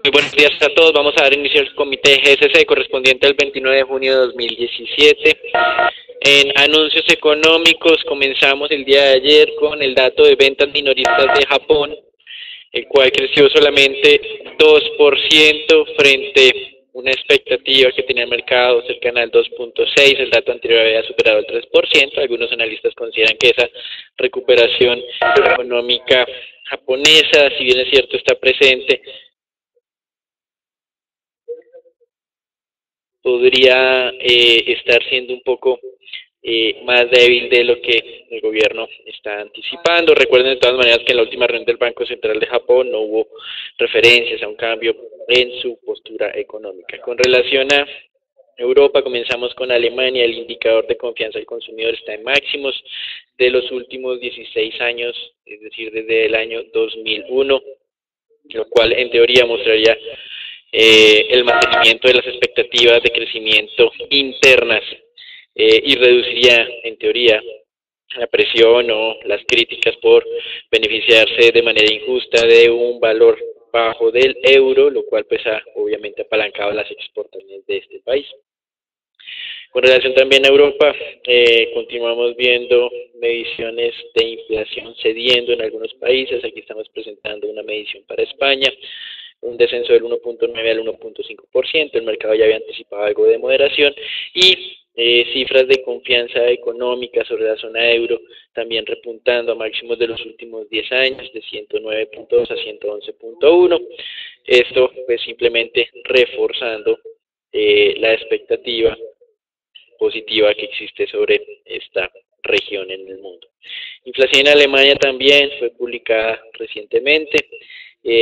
Muy buenos días a todos. Vamos a dar inicio al comité GSC correspondiente al 29 de junio de 2017. En anuncios económicos comenzamos el día de ayer con el dato de ventas minoristas de Japón, el cual creció solamente 2% frente a una expectativa que tenía el mercado cercana al 2.6%. El dato anterior había superado el 3%. Algunos analistas consideran que esa recuperación económica japonesa, si bien es cierto, está presente, podría estar siendo un poco más débil de lo que el gobierno está anticipando. Recuerden de todas maneras que en la última reunión del Banco Central de Japón no hubo referencias a un cambio en su postura económica. Con relación a Europa, comenzamos con Alemania. El indicador de confianza del consumidor está en máximos de los últimos 16 años, es decir, desde el año 2001, lo cual en teoría mostraría el mantenimiento de las expectativas de crecimiento internas y reduciría, en teoría, la presión o las críticas por beneficiarse de manera injusta de un valor bajo del euro, lo cual pues ha obviamente apalancado las exportaciones de este país. Con relación también a Europa, continuamos viendo mediciones de inflación cediendo en algunos países. Aquí estamos presentando una medición para España, un descenso del 1.9 al 1.5%. El mercado ya había anticipado algo de moderación y cifras de confianza económica sobre la zona euro también repuntando a máximos de los últimos 10 años, de 109.2 a 111.1. Esto pues simplemente reforzando la expectativa positiva que existe sobre esta región en el mundo. Inflación en Alemania también fue publicada recientemente.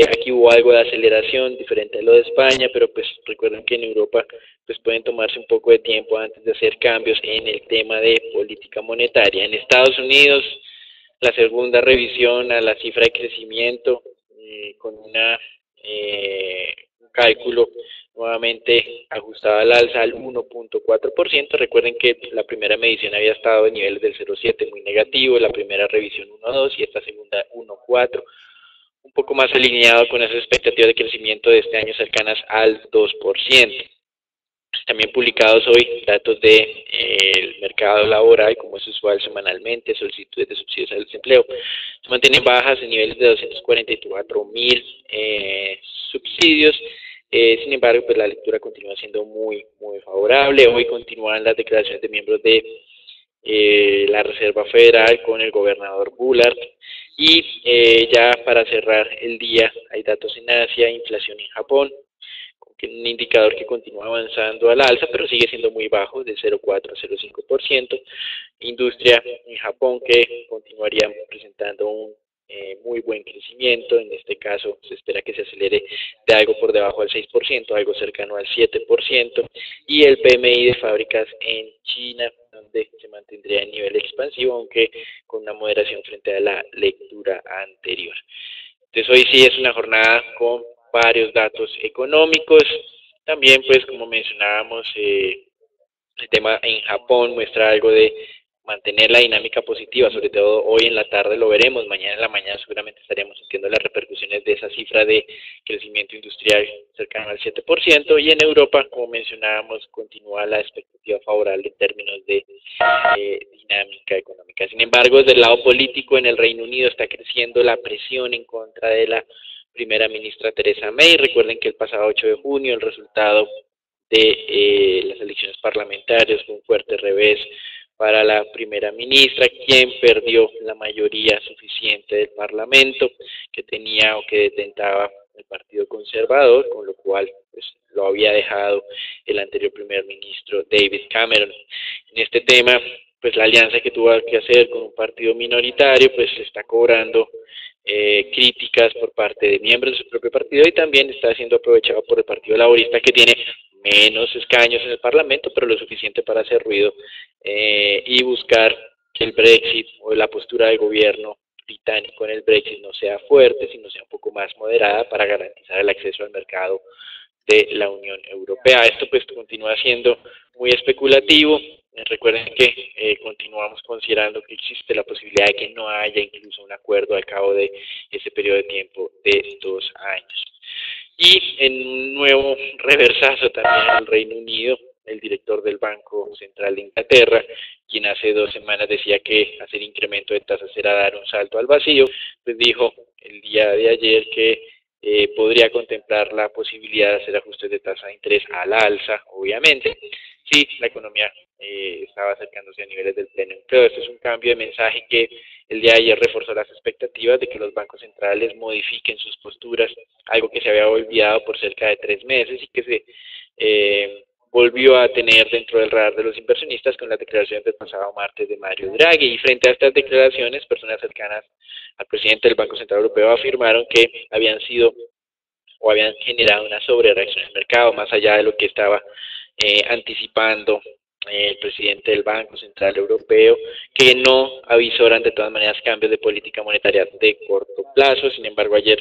Aquí hubo algo de aceleración diferente a lo de España, pero pues recuerden que en Europa pues pueden tomarse un poco de tiempo antes de hacer cambios en el tema de política monetaria. En Estados Unidos, la segunda revisión a la cifra de crecimiento con un cálculo nuevamente ajustada al alza al 1.4%. Recuerden que la primera medición había estado en niveles del 0.7 muy negativo, la primera revisión 1.2 y esta segunda 1.4, un poco más alineado con esas expectativas de crecimiento de este año cercanas al 2%. También publicados hoy datos del mercado laboral, como es usual semanalmente, solicitudes de subsidios al desempleo. Se mantienen bajas en niveles de 244.000 subsidios. Sin embargo, pues la lectura continúa siendo muy favorable. Hoy continúan las declaraciones de miembros de la Reserva Federal con el gobernador Bullard. Y ya para cerrar el día, hay datos en Asia, inflación en Japón, un indicador que continúa avanzando al alza, pero sigue siendo muy bajo, de 0.4 a 0.5%. Industria en Japón que continuaría presentando un muy buen crecimiento. En este caso se espera que se acelere de algo por debajo del 6%, algo cercano al 7%, y el PMI de fábricas en China, donde se mantendría en nivel expansivo, aunque con una moderación frente a la lectura anterior. Entonces hoy sí es una jornada con varios datos económicos. También pues como mencionábamos, el tema en Japón muestra algo de mantener la dinámica positiva, sobre todo hoy en la tarde lo veremos, mañana en la mañana seguramente estaremos sintiendo las repercusiones de esa cifra de crecimiento industrial cercano al 7%, y en Europa, como mencionábamos, continúa la expectativa favorable en términos de dinámica económica. Sin embargo, desde el lado político en el Reino Unido está creciendo la presión en contra de la primera ministra Theresa May. Recuerden que el pasado 8 de junio el resultado de las elecciones parlamentarias fue un fuerte revés para la primera ministra, quien perdió la mayoría suficiente del Parlamento que tenía o que detentaba el Partido Conservador, con lo cual pues, lo había dejado el anterior primer ministro David Cameron. En este tema, pues la alianza que tuvo que hacer con un partido minoritario, pues está cobrando críticas por parte de miembros de su propio partido, y también está siendo aprovechado por el Partido Laborista, que tiene menos escaños en el Parlamento, pero lo suficiente para hacer ruido y buscar que el Brexit o la postura del gobierno británico en el Brexit no sea fuerte, sino sea un poco más moderada para garantizar el acceso al mercado de la Unión Europea. Esto pues continúa siendo muy especulativo. Recuerden que continuamos considerando que existe la posibilidad de que no haya incluso un acuerdo al cabo de ese periodo de tiempo de 2 años. Y en un nuevo reversazo también en el Reino Unido, el director del Banco Central de Inglaterra, quien hace 2 semanas decía que hacer incremento de tasas era dar un salto al vacío, pues dijo el día de ayer que podría contemplar la posibilidad de hacer ajustes de tasa de interés al alza, obviamente, si la economía estaba acercándose a niveles del pleno empleo. Esto es un cambio de mensaje que el día de ayer reforzó las expectativas de que los bancos centrales modifiquen sus posturas, algo que se había olvidado por cerca de 3 meses y que se volvió a tener dentro del radar de los inversionistas con las declaraciones del pasado martes de Mario Draghi. Y frente a estas declaraciones, personas cercanas al presidente del Banco Central Europeo afirmaron que habían sido o habían generado una sobrereacción en el mercado, más allá de lo que estaba anticipando el presidente del Banco Central Europeo, que no avisoran de todas maneras cambios de política monetaria de corto plazo. Sin embargo, ayer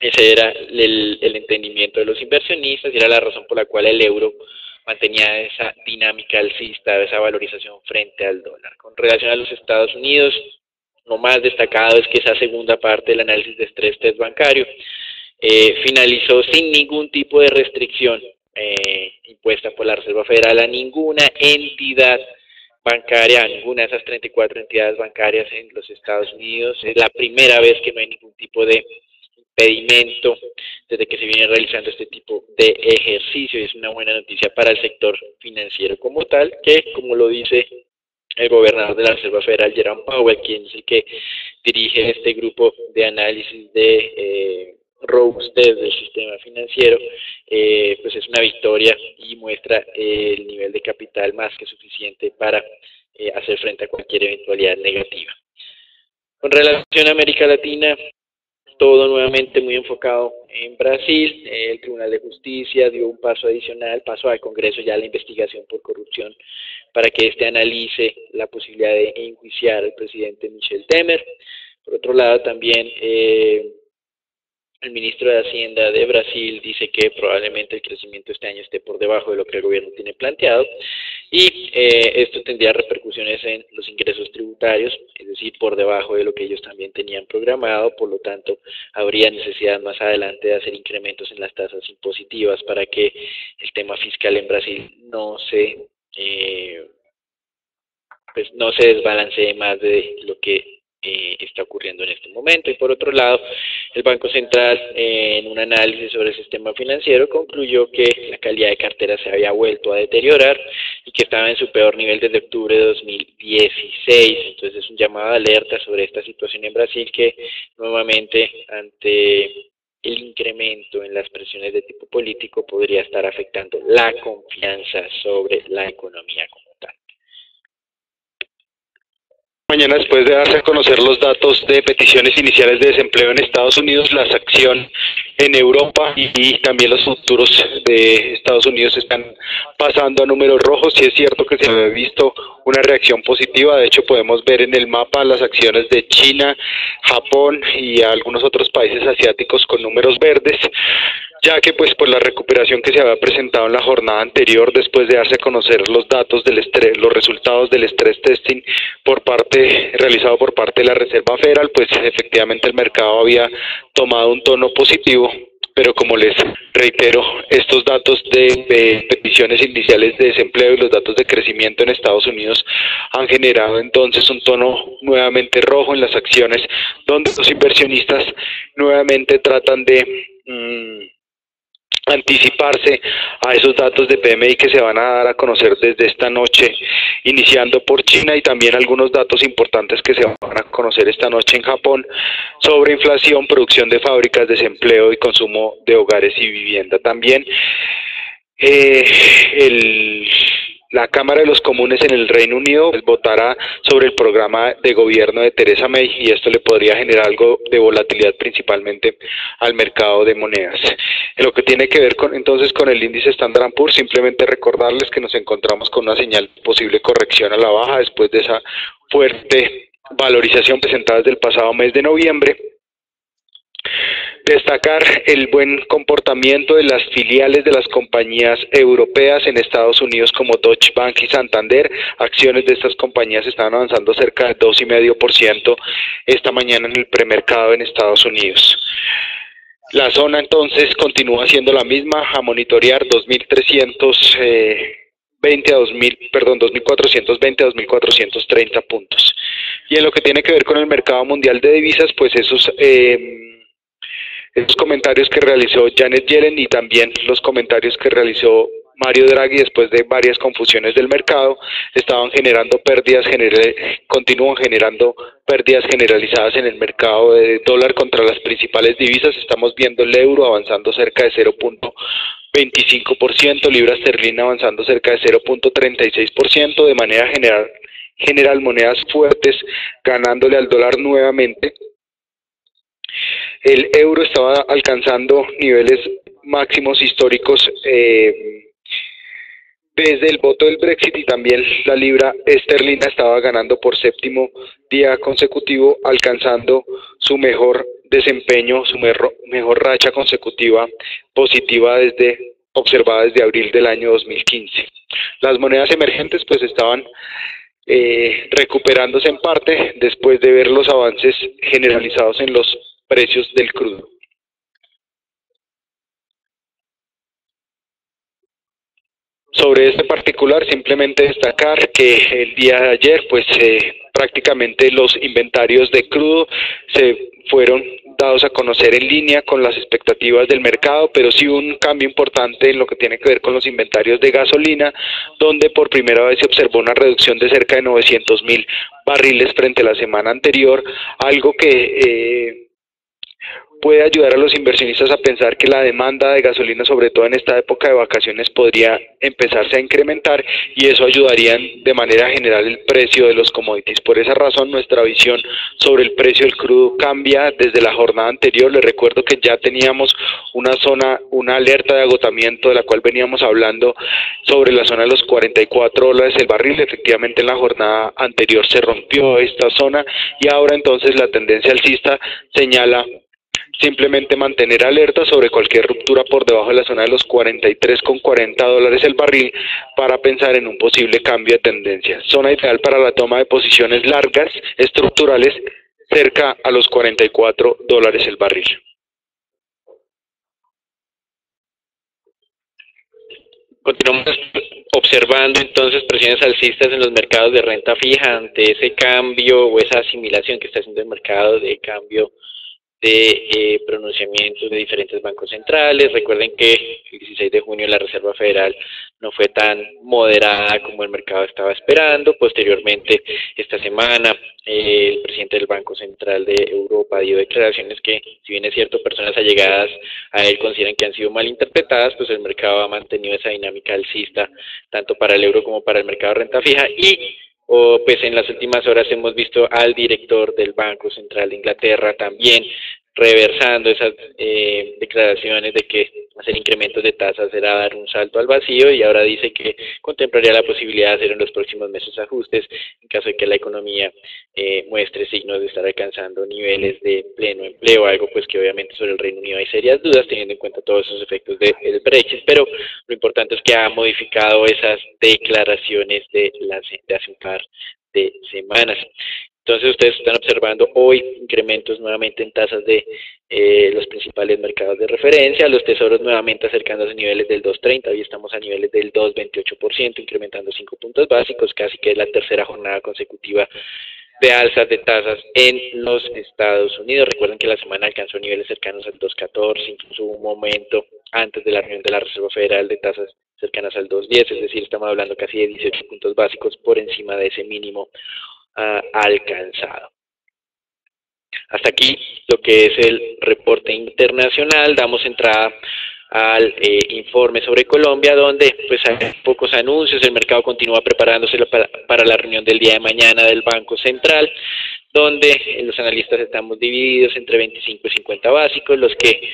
ese era el entendimiento de los inversionistas y era la razón por la cual el euro mantenía esa dinámica alcista, esa valorización frente al dólar. Con relación a los Estados Unidos, lo más destacado es que esa segunda parte del análisis de estrés test bancario finalizó sin ningún tipo de restricción impuesta por la Reserva Federal a ninguna entidad bancaria, a ninguna de esas 34 entidades bancarias en los Estados Unidos. Es la primera vez que no hay ningún tipo de impedimento desde que se viene realizando este tipo de ejercicio, y es una buena noticia para el sector financiero como tal, que como lo dice el gobernador de la Reserva Federal, Jerome Powell, quien es el que dirige este grupo de análisis de robustez del sistema financiero, pues es una victoria y muestra el nivel de capital más que suficiente para hacer frente a cualquier eventualidad negativa. Con relación a América Latina, todo nuevamente muy enfocado en Brasil. El Tribunal de Justicia dio un paso adicional, pasó al Congreso ya la investigación por corrupción para que éste analice la posibilidad de enjuiciar al presidente Michel Temer. Por otro lado, también el ministro de Hacienda de Brasil dice que probablemente el crecimiento este año esté por debajo de lo que el gobierno tiene planteado, y esto tendría repercusiones en los ingresos tributarios, es decir, por debajo de lo que ellos también tenían programado. Por lo tanto, habría necesidad más adelante de hacer incrementos en las tasas impositivas para que el tema fiscal en Brasil no se desbalancee más de lo que está ocurriendo en este momento. Y por otro lado, el Banco Central, en un análisis sobre el sistema financiero, concluyó que la calidad de cartera se había vuelto a deteriorar y que estaba en su peor nivel desde octubre de 2016. Entonces es un llamado de alerta sobre esta situación en Brasil, que nuevamente, ante el incremento en las presiones de tipo político, podría estar afectando la confianza sobre la economía como tal. Mañana, después de darse a conocer los datos de peticiones iniciales de desempleo en Estados Unidos, las acciones en Europa y también los futuros de Estados Unidos están pasando a números rojos. Sí es cierto que se ha visto una reacción positiva. De hecho, podemos ver en el mapa las acciones de China, Japón y algunos otros países asiáticos con números verdes, ya que pues por la recuperación que se había presentado en la jornada anterior, después de darse a conocer los datos del estrés, los resultados del stress testing realizado por parte de la Reserva Federal, pues efectivamente el mercado había tomado un tono positivo. Pero como les reitero, estos datos de peticiones iniciales de desempleo y los datos de crecimiento en Estados Unidos han generado entonces un tono nuevamente rojo en las acciones, donde los inversionistas nuevamente tratan de anticiparse a esos datos de PMI que se van a dar a conocer desde esta noche, iniciando por China, y también algunos datos importantes que se van a conocer esta noche en Japón sobre inflación, producción de fábricas, desempleo y consumo de hogares y vivienda. También la Cámara de los Comunes en el Reino Unido votará sobre el programa de gobierno de Theresa May, y esto le podría generar algo de volatilidad principalmente al mercado de monedas. En lo que tiene que ver entonces con el índice Standard & Poor's, simplemente recordarles que nos encontramos con una señal de posible corrección a la baja después de esa fuerte valorización presentada desde el pasado mes de noviembre. Destacar el buen comportamiento de las filiales de las compañías europeas en Estados Unidos como Deutsche Bank y Santander. Acciones de estas compañías estaban avanzando cerca del 2,5% esta mañana en el premercado en Estados Unidos. La zona entonces continúa siendo la misma, a monitorear 2.420 a 2.430 puntos. Y en lo que tiene que ver con el mercado mundial de divisas, pues esos comentarios que realizó Janet Yellen y también los comentarios que realizó Mario Draghi después de varias confusiones del mercado estaban generando continúan generando pérdidas generalizadas en el mercado de dólar contra las principales divisas. Estamos viendo el euro avanzando cerca de 0.25%, libra esterlina avanzando cerca de 0.36%, de manera general monedas fuertes ganándole al dólar nuevamente. El euro estaba alcanzando niveles máximos históricos desde el voto del Brexit, y también la libra esterlina estaba ganando por séptimo día consecutivo, alcanzando su mejor desempeño, su mejor racha consecutiva positiva observada desde abril del año 2015. Las monedas emergentes pues estaban recuperándose en parte después de ver los avances generalizados en los precios del crudo. Sobre este particular, simplemente destacar que el día de ayer, pues prácticamente los inventarios de crudo se fueron dados a conocer en línea con las expectativas del mercado, pero sí hubo un cambio importante en lo que tiene que ver con los inventarios de gasolina, donde por primera vez se observó una reducción de cerca de 900.000 barriles frente a la semana anterior, algo que puede ayudar a los inversionistas a pensar que la demanda de gasolina, sobre todo en esta época de vacaciones, podría empezarse a incrementar, y eso ayudaría de manera general el precio de los commodities. Por esa razón, nuestra visión sobre el precio del crudo cambia desde la jornada anterior. Les recuerdo que ya teníamos una alerta de agotamiento de la cual veníamos hablando sobre la zona de los $44 el barril. Efectivamente, en la jornada anterior se rompió esta zona, y ahora entonces la tendencia alcista señala simplemente mantener alerta sobre cualquier ruptura por debajo de la zona de los $43.40 el barril para pensar en un posible cambio de tendencia. Zona ideal para la toma de posiciones largas estructurales cerca a los $44 el barril. Continuamos observando entonces presiones alcistas en los mercados de renta fija ante ese cambio o esa asimilación que está haciendo el mercado de cambio de pronunciamientos de diferentes bancos centrales. Recuerden que el 16 de junio la Reserva Federal no fue tan moderada como el mercado estaba esperando. Posteriormente, esta semana, el presidente del Banco Central de Europa dio declaraciones que, si bien es cierto, personas allegadas a él consideran que han sido mal interpretadas, pues el mercado ha mantenido esa dinámica alcista tanto para el euro como para el mercado de renta fija. Y pues en las últimas horas hemos visto al director del Banco Central de Inglaterra también reversando esas declaraciones de que hacer incrementos de tasas era dar un salto al vacío, y ahora dice que contemplaría la posibilidad de hacer en los próximos meses ajustes en caso de que la economía muestre signos de estar alcanzando niveles de pleno empleo, algo pues que obviamente sobre el Reino Unido hay serias dudas teniendo en cuenta todos esos efectos del Brexit, pero lo importante es que ha modificado esas declaraciones de hace un par de semanas. Entonces ustedes están observando hoy incrementos nuevamente en tasas de los principales mercados de referencia, los tesoros nuevamente acercándose a niveles del 2.30, hoy estamos a niveles del 2.28%, incrementando 5 puntos básicos, casi que es la tercera jornada consecutiva de alzas de tasas en los Estados Unidos. Recuerden que la semana alcanzó niveles cercanos al 2.14, incluso un momento antes de la reunión de la Reserva Federal de tasas cercanas al 2.10, es decir, estamos hablando casi de 18 puntos básicos por encima de ese mínimo alcanzado. Hasta aquí lo que es el reporte internacional. Damos entrada al informe sobre Colombia, donde pues hay pocos anuncios. El mercado continúa preparándose para la reunión del día de mañana del Banco Central, donde los analistas estamos divididos entre 25 y 50 básicos. Los que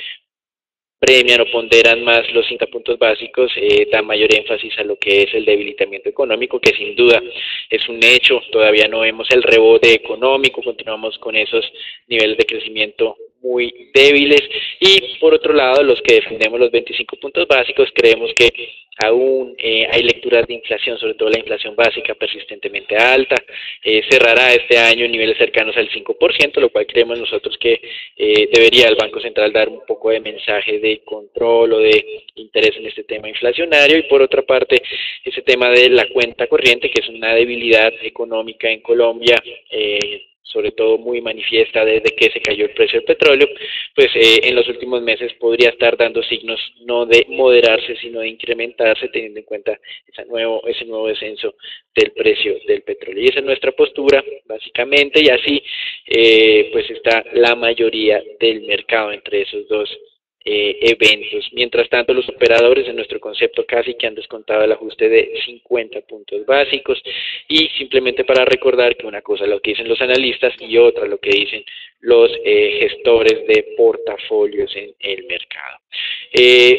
premian o ponderan más los 50 puntos básicos, dan mayor énfasis a lo que es el debilitamiento económico, que sin duda es un hecho. Todavía no vemos el rebote económico, continuamos con esos niveles de crecimiento muy débiles, y por otro lado los que defendemos los 25 puntos básicos creemos que aún hay lecturas de inflación, sobre todo la inflación básica persistentemente alta, cerrará este año en niveles cercanos al 5%, lo cual creemos nosotros que debería el Banco Central dar un poco de mensaje de control o de interés en este tema inflacionario. Y por otra parte, ese tema de la cuenta corriente, que es una debilidad económica en Colombia, sobre todo muy manifiesta desde que se cayó el precio del petróleo, pues en los últimos meses podría estar dando signos no de moderarse, sino de incrementarse, teniendo en cuenta ese nuevo descenso del precio del petróleo. Y esa es nuestra postura, básicamente, y así pues está la mayoría del mercado entre esos dos eventos. Mientras tanto, los operadores en nuestro concepto casi que han descontado el ajuste de 50 puntos básicos, y simplemente para recordar que una cosa es lo que dicen los analistas y otra lo que dicen los gestores de portafolios en el mercado.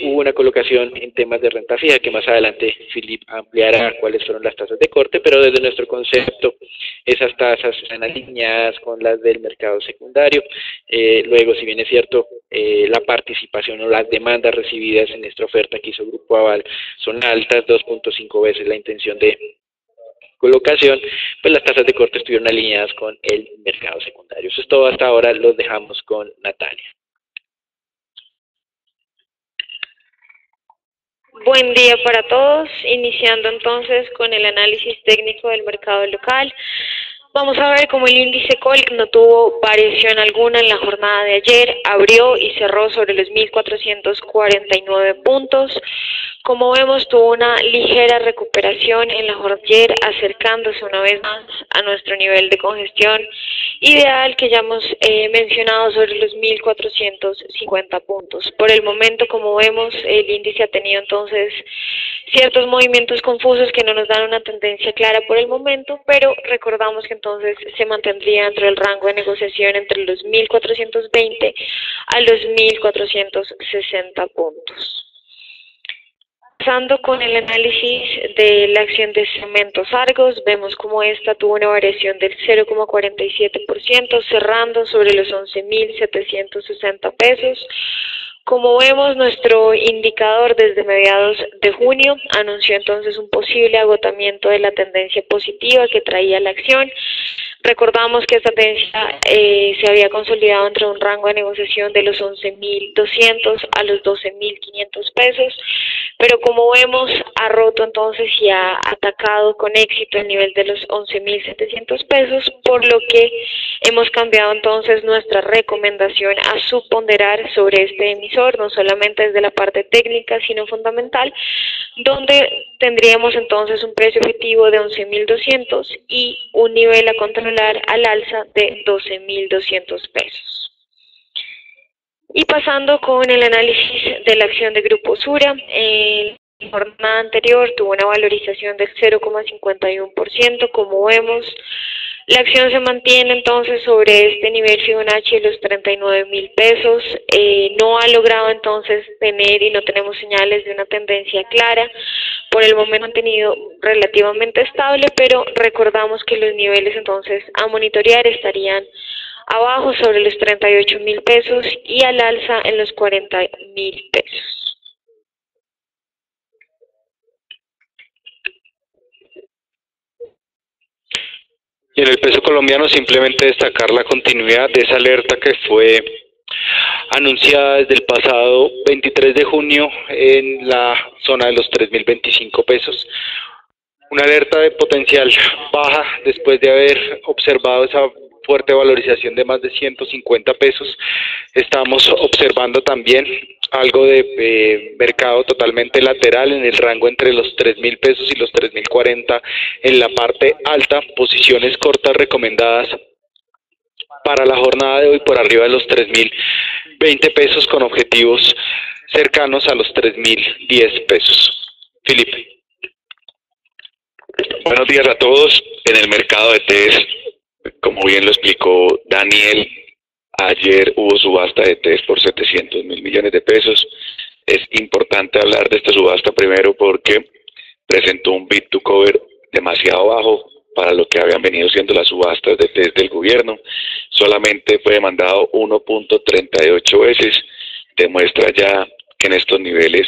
Hubo una colocación en temas de renta fija que más adelante Philip ampliará cuáles fueron las tasas de corte, pero desde nuestro concepto esas tasas están alineadas con las del mercado secundario. Luego, si bien es cierto, la participación o las demandas recibidas en esta oferta que hizo Grupo Aval son altas, 2.5 veces la intención de colocación, pues las tasas de corte estuvieron alineadas con el mercado secundario. Eso es todo hasta ahora, los dejamos con Natalia. Buen día para todos, iniciando entonces con el análisis técnico del mercado local. Vamos a ver cómo el índice COLC no tuvo variación alguna en la jornada de ayer, abrió y cerró sobre los 1.449 puntos. Como vemos, tuvo una ligera recuperación en la jornada de ayer, acercándose una vez más a nuestro nivel de congestión ideal que ya hemos mencionado sobre los 1.450 puntos. Por el momento, como vemos, el índice ha tenido entonces ciertos movimientos confusos que no nos dan una tendencia clara por el momento, pero recordamos que entonces se mantendría dentro del rango de negociación entre los 1.420 a los 1.460 puntos. Pasando con el análisis de la acción de Cementos Argos, vemos como esta tuvo una variación del 0,47%, cerrando sobre los 11.760 pesos. Como vemos, nuestro indicador desde mediados de junio anunció entonces un posible agotamiento de la tendencia positiva que traía la acción. Recordamos que esta tendencia se había consolidado entre un rango de negociación de los 11.200 a los 12.500 pesos, pero como vemos ha roto entonces y ha atacado con éxito el nivel de los 11.700 pesos, por lo que hemos cambiado entonces nuestra recomendación a subponderar sobre este emisor, no solamente desde la parte técnica sino fundamental, donde tendríamos entonces un precio objetivo de 11.200 y un nivel a controlar al alza de 12.200 pesos. Y pasando con el análisis de la acción de Grupo Sura, en la jornada anterior tuvo una valorización del 0,51%, como vemos. La acción se mantiene entonces sobre este nivel Fibonacci de los 39.000 pesos, no ha logrado entonces tener y no tenemos señales de una tendencia clara. Por el momento han tenido relativamente estable, pero recordamos que los niveles entonces a monitorear estarían abajo sobre los 38.000 pesos y al alza en los 40.000 pesos. Y en el peso colombiano simplemente destacar la continuidad de esa alerta que fue anunciada desde el pasado 23 de junio en la zona de los 3.025 pesos. Una alerta de potencial baja después de haber observado esa fuerte valorización de más de 150 pesos. Estamos observando también algo de mercado totalmente lateral en el rango entre los 3.000 pesos y los 3.040 en la parte alta, posiciones cortas recomendadas para la jornada de hoy por arriba de los 3.020 pesos con objetivos cercanos a los 3.010 pesos. Felipe. Buenos días a todos. En el mercado de TES, como bien lo explicó Daniel, ayer hubo subasta de TES por 700.000 millones de pesos. Es importante hablar de esta subasta primero porque presentó un bid to cover demasiado bajo para lo que habían venido siendo las subastas de TES del gobierno. Solamente fue demandado 1.38 veces, demuestra ya que en estos niveles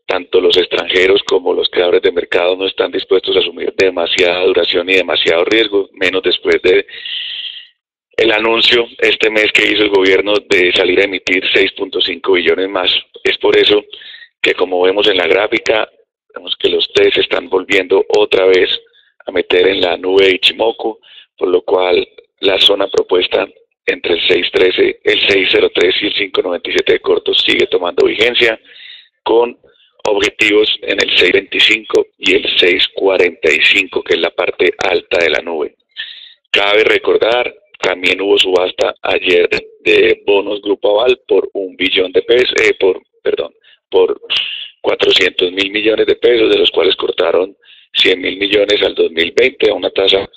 tanto los extranjeros como los creadores de mercado no están dispuestos a asumir demasiada duración y demasiado riesgo, menos después de el anuncio este mes que hizo el gobierno de salir a emitir 6.5 billones más. Es por eso que, como vemos en la gráfica, vemos que los TES se están volviendo otra vez a meter en la nube de Ichimoku, por lo cual la zona propuesta entre el 6.13, el 6.03 y el 5.97 de cortos sigue tomando vigencia, con objetivos en el 6.25 y el 6.45, que es la parte alta de la nube. Cabe recordar, también hubo subasta ayer de bonos Grupo Aval por $1 billón, por 400.000 millones de pesos, de los cuales cortaron 100.000 millones al 2020 a una tasa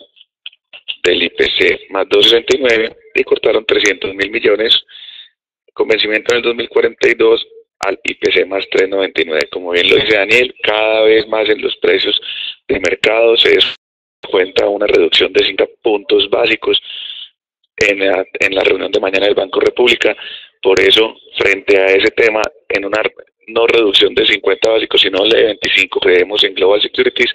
del IPC más 2.69 y cortaron 300.000 millones con vencimiento en el 2042 al IPC más 3.99. Como bien lo dice Daniel, cada vez más en los precios de mercado se cuenta una reducción de 5 puntos básicos en la reunión de mañana del Banco República. Por eso, frente a ese tema, en una no reducción de 50 básicos, sino de 25, creemos en Global Securities,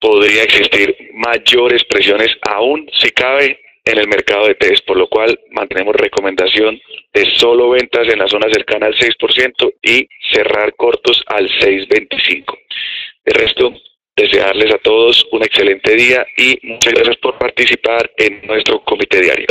podría existir mayores presiones aún, si cabe, en el mercado de TES, por lo cual mantenemos recomendación de solo ventas en la zona cercana al 6% y cerrar cortos al 6.25. De resto, desearles a todos un excelente día y muchas gracias por participar en nuestro comité diario.